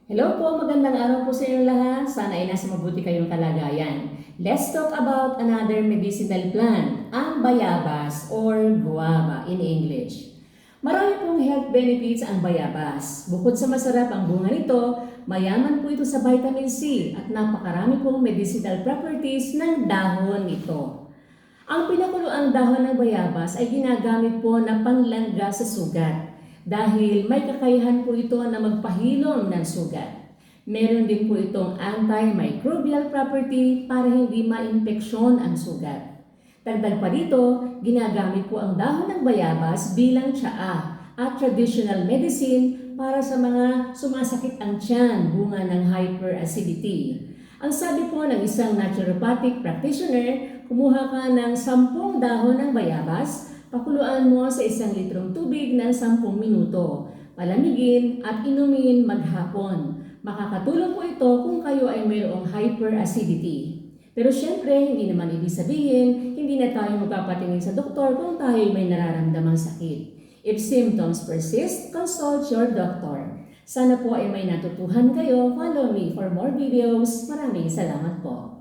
Hello po, magandang araw po sa inyo lahat. Sana ay nasa mabuti kayong kalagayan. Let's talk about another medicinal plant, ang bayabas or guava in English. Marami pong health benefits ang bayabas. Bukod sa masarap ang bunga nito, mayaman po ito sa vitamin C at napakarami pong medicinal properties ng dahon nito. Ang pinakuluang dahon ng bayabas ay ginagamit po na panlangga sa sugat dahil may kakayahan po ito na magpahilom ng sugat. Meron din po itong antimicrobial property para hindi ma-infeksyon ang sugat. Dagdag pa dito, ginagamit po ang dahon ng bayabas bilang tsaa at traditional medicine para sa mga sumasakit ang tiyan bunga ng hyperacidity. Ang sabi po ng isang naturopathic practitioner, kumuha ka ng 10 dahon ng bayabas, pakuluan mo sa 1 litrong tubig ng 10 minuto. Palamigin at inumin maghapon. Makakatulong po ito kung kayo ay mayroong hyperacidity. Pero syempre, hindi naman ibig sabihin, hindi na tayo magpapatingin sa doktor kung tayo may nararamdamang sakit. If symptoms persist, consult your doctor. Sana po ay may natutuhan kayo. Follow me for more videos. Maraming salamat po.